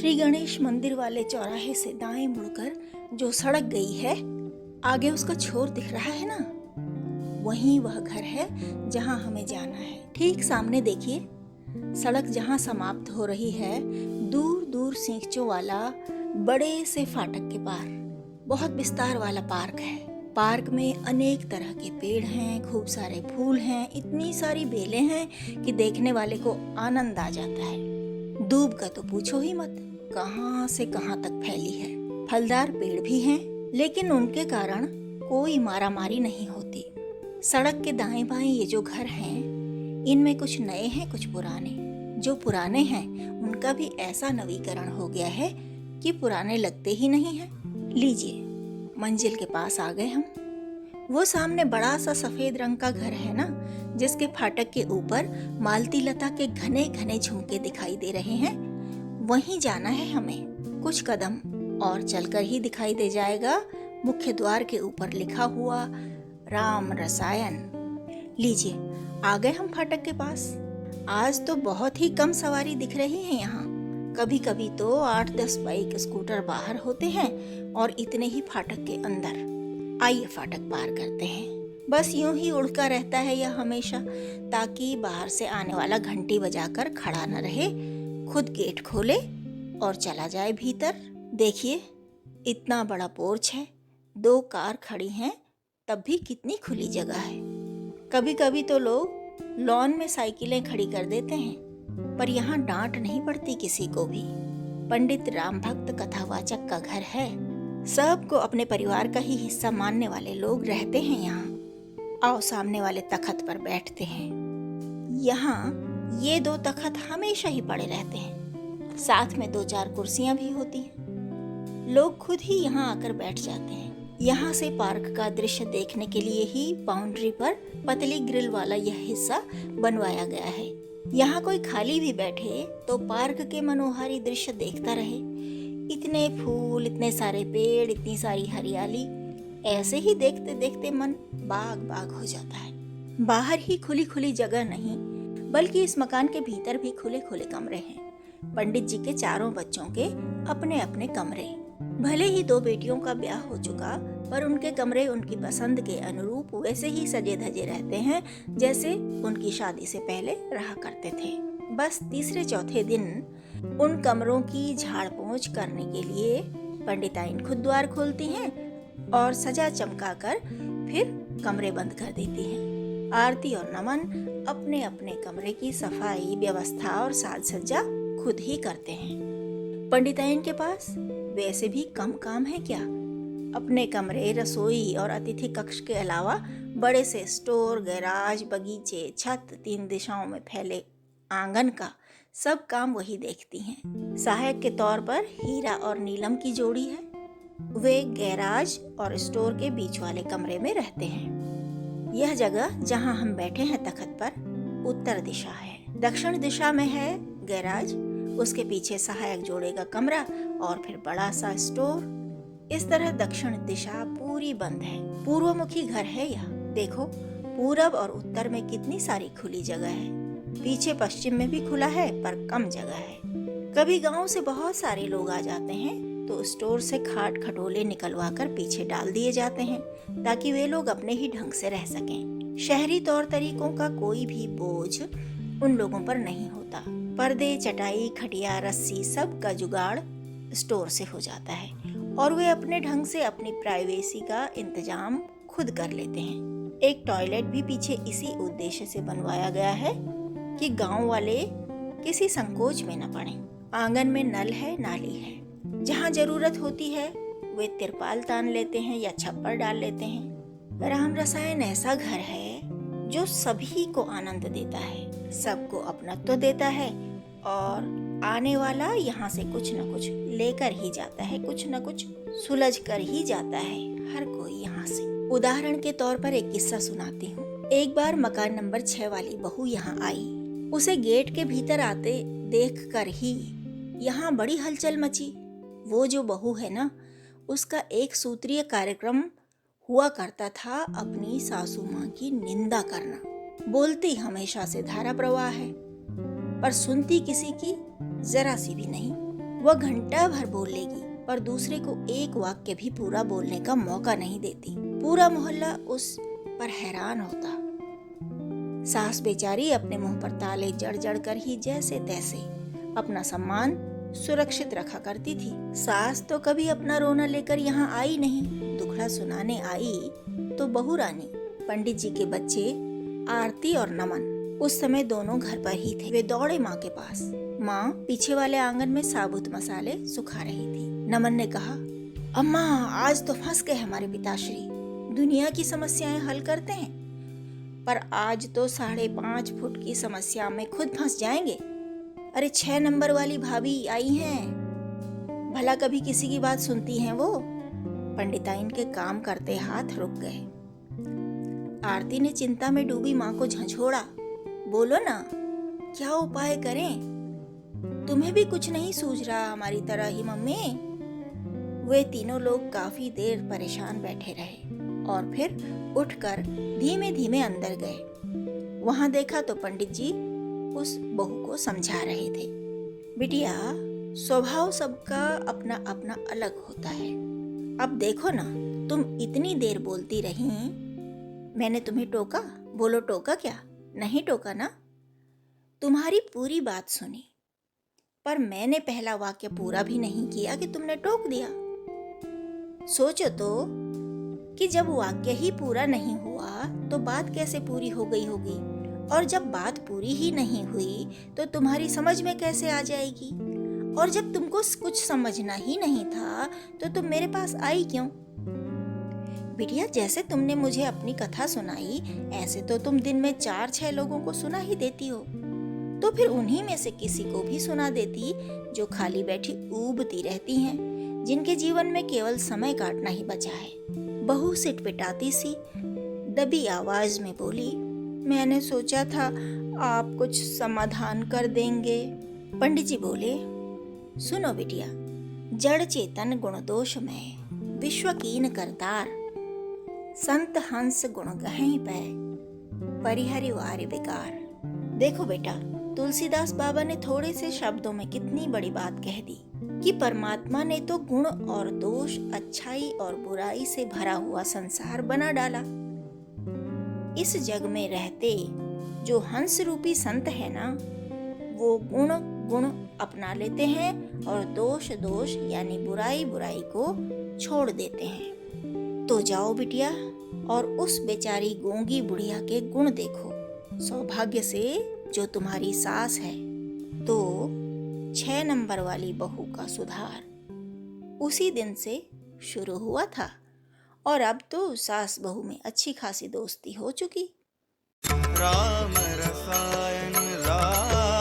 श्री गणेश मंदिर वाले चौराहे से दाएं मुड़कर जो सड़क गई है, आगे उसका छोर दिख रहा है ना, वहीं वह घर है जहां हमें जाना है। ठीक सामने देखिए, सड़क जहां समाप्त हो रही है, दूर दूर सींचों वाला बड़े से फाटक के पार बहुत विस्तार वाला पार्क है। पार्क में अनेक तरह के पेड़ हैं, खूब सारे फूल हैं, इतनी सारी बेलें हैं कि देखने वाले को आनंद आ जाता है। दूब का तो पूछो ही मत, कहां से कहां तक फैली है। फलदार पेड़ भी हैं, लेकिन उनके कारण कोई मारामारी नहीं होती। सड़क के दाएं बाएं ये जो घर हैं, इनमें कुछ नए हैं, कुछ पुराने। जो पुराने हैं उनका भी ऐसा नवीकरण हो गया है कि पुराने लगते ही नहीं हैं। लीजिए, मंजिल के पास आ गए हम। वो सामने बड़ा सा सफेद रंग का घर है ना, जिसके फाटक के ऊपर मालती लता के घने घने झुमके दिखाई दे रहे हैं, वहीं जाना है हमें। कुछ कदम और चलकर ही दिखाई दे जाएगा मुख्य द्वार के ऊपर लिखा हुआ राम रसायन। लीजिए, आ गए हम फाटक के पास। आज तो बहुत ही कम सवारी दिख रही है यहाँ। कभी कभी तो 8-10 बाइक स्कूटर बाहर होते हैं और इतने ही फाटक के अंदर। आइए फाटक पार करते हैं। बस यूं ही उड़का रहता है यह हमेशा, ताकि बाहर से आने वाला घंटी बजाकर खड़ा न रहे, खुद गेट खोले और चला जाए भीतर। देखिए, इतना बड़ा पोर्च है, 2 कार खड़ी हैं, तब भी कितनी खुली जगह है। कभी कभी तो लोग लॉन में साइकिलें खड़ी कर देते हैं, पर यहाँ डांट नहीं पड़ती किसी को भी। पंडित राम भक्त कथावाचक का घर है। सबको अपने परिवार का ही हिस्सा मानने वाले लोग रहते हैं यहाँ। आओ सामने वाले तखत पर बैठते हैं। यहाँ ये 2 तखत हमेशा ही पड़े रहते हैं, साथ में 2-4 कुर्सियां भी होती हैं। लोग खुद ही यहाँ आकर बैठ जाते हैं। यहाँ से पार्क का दृश्य देखने के लिए ही बाउंड्री पर पतली ग्रिल वाला यह हिस्सा बनवाया गया है। यहाँ कोई खाली भी बैठे तो पार्क के मनोहारी दृश्य देखता रहे। इतने फूल, इतने सारे पेड़, इतनी सारी हरियाली, ऐसे ही देखते देखते मन बाग बाग हो जाता है। बाहर ही खुली खुली जगह नहीं, बल्कि इस मकान के भीतर भी खुले खुले कमरे हैं। पंडित जी के 4 बच्चों के अपने अपने कमरे। भले ही 2 बेटियों का ब्याह हो चुका, पर उनके कमरे उनकी पसंद के अनुरूप वैसे ही सजे धजे रहते हैं जैसे उनकी शादी से पहले रहा करते थे। बस तीसरे चौथे दिन उन कमरों की झाड़ पोंछ करने के लिए पंडिताइन खुद द्वार खोलती हैं और सजा चमका कर फिर कमरे बंद कर देती हैं। आरती और नमन अपने अपने कमरे की सफाई, व्यवस्था और साज सज्जा खुद ही करते हैं। पंडिताइन के पास वैसे भी कम काम है क्या। अपने कमरे, रसोई और अतिथि कक्ष के अलावा बड़े से स्टोर, गैराज, बगीचे, छत, 3 दिशाओं में फैले आंगन का सब काम वही देखती हैं। सहायक के तौर पर हीरा और नीलम की जोड़ी है। वे गैराज और स्टोर के बीच वाले कमरे में रहते हैं। यह जगह जहां हम बैठे हैं तखत पर, उत्तर दिशा है। दक्षिण दिशा में है गैराज, उसके पीछे सहायक जोड़े का कमरा और फिर बड़ा सा स्टोर। इस तरह दक्षिण दिशा पूरी बंद है। पूर्वमुखी घर है यह। देखो, पूरब और उत्तर में कितनी सारी खुली जगह है। पीछे पश्चिम में भी खुला है, पर कम जगह है। कभी गांव से बहुत सारे लोग आ जाते हैं तो स्टोर से खाट खटोले निकलवा कर पीछे डाल दिए जाते हैं, ताकि वे लोग अपने ही ढंग से रह सकें। शहरी तौर तरीकों का कोई भी बोझ उन लोगों पर नहीं होता। पर्दे, चटाई, खटिया, रस्सी, सब का जुगाड़ स्टोर से हो जाता है और वे अपने ढंग से अपनी प्राइवेसी का इंतजाम खुद कर लेते हैं। एक टॉयलेट भी पीछे इसी उद्देश्य से बनवाया गया है कि गांव वाले किसी संकोच में न पड़े। आंगन में नल है, नाली है। जहां जरूरत होती है वे तिरपाल तान लेते हैं या छप्पर डाल लेते हैं। राम रसायन ऐसा घर है जो सभी को आनंद देता है, सबको अपनत्व देता है और आने वाला यहाँ से कुछ न कुछ लेकर ही जाता है, कुछ न कुछ सुलझ कर ही जाता है हर कोई यहाँ से। उदाहरण के तौर पर एक किस्सा सुनाती हूँ। एक बार मकान नंबर 6 वाली बहू यहाँ आई। उसे गेट के भीतर आते देख कर ही यहाँ बड़ी हलचल मची। वो जो बहू है ना, उसका एक सूत्रीय कार्यक्रम हुआ करता था अपनी सासू माँ की निंदा करना। बोलती हमेशा से धारा प्रवाह है, पर सुनती किसी की जरा सी भी नहीं। वह घंटा भर बोल लेगी पर दूसरे को एक वाक्य भी पूरा बोलने का मौका नहीं देती। पूरा मोहल्ला उस पर हैरान होता। सास बेचारी अपने मुंह पर ताले जड़ जड़ कर ही जैसे तैसे अपना सम्मान सुरक्षित रखा करती थी। सास तो कभी अपना रोना लेकर यहाँ आई नहीं। दुखड़ा सुनाने आई तो बहू रानी, पंडित जी के बच्चे आरती और नमन उस समय दोनों घर पर ही थे। वे दौड़े माँ के पास। माँ पीछे वाले आंगन में साबुत मसाले सुखा रही थी। नमन ने कहा, अम्मा आज तो फंस गए हमारे पिताश्री। दुनिया की समस्याएं हल करते हैं पर आज तो 5.5 फुट की समस्या में खुद फंस जाएंगे। अरे 6 नंबर वाली भाभी आई हैं, भला कभी किसी की बात सुनती हैं वो। पंडिताइन के काम करते हाथ रुक गए। आरती ने चिंता में डूबी माँ को झंझोड़ा, बोलो ना क्या उपाय करें, तुम्हें भी कुछ नहीं सूझ रहा हमारी तरह ही मम्मी। वे तीनों लोग काफी देर परेशान बैठे रहे और फिर उठकर धीमे धीमे अंदर गए। वहां देखा तो पंडित जी उस बहू को समझा रहे थे, बिटिया स्वभाव सबका अपना अपना अलग होता है। अब देखो ना, तुम इतनी देर बोलती रही, मैंने तुम्हें टोका? बोलो टोका क्या? नहीं टोका ना। तुम्हारी पूरी बात सुनी पर मैंने पहला वाक्य पूरा भी नहीं किया कि तुमने टोक दिया। सोचो तो कि जब वाक्य ही पूरा नहीं हुआ तो बात कैसे पूरी हो गई होगी, और जब बात पूरी ही नहीं हुई तो तुम्हारी समझ में कैसे आ जाएगी, और जब तुमको कुछ समझना ही नहीं था तो तुम मेरे पास आई क्यों? बिटिया जैसे तुमने मुझे अपनी कथा सुनाई ऐसे तो तुम दिन में 4-6 लोगों को सुना ही देती हो, तो फिर उन्हीं में से किसी को भी सुना देती जो खाली बैठी ऊबती रहती हैं, जिनके जीवन में केवल समय काटना ही बचा है। बहू सिटपिटाती सी दबी आवाज में बोली, मैंने सोचा था आप कुछ समाधान कर देंगे। पंडित जी बोले, सुनो बिटिया, जड़ चेतन गुण दोष में विश्व कीन करतार, संत हंस गुण गहं पै परिहरि वारि विकार। देखो बेटा, तुलसीदास बाबा ने थोड़े से शब्दों में कितनी बड़ी बात कह दी कि परमात्मा ने तो गुण और दोष, अच्छाई और बुराई से भरा हुआ संसार बना डाला। इस जग में रहते जो हंस रूपी संत है ना, वो गुण गुण अपना लेते हैं और दोष दोष यानी बुराई बुराई को छोड़ देते हैं। तो जाओ बिटिया और उस बेचारी गूंगी बुढ़िया के गुण देखो। सौभाग्य से जो तुम्हारी सास है, तो 6 नंबर वाली बहू का सुधार उसी दिन से शुरू हुआ था और अब तो सास बहू में अच्छी खासी दोस्ती हो चुकी। राम रसायन राम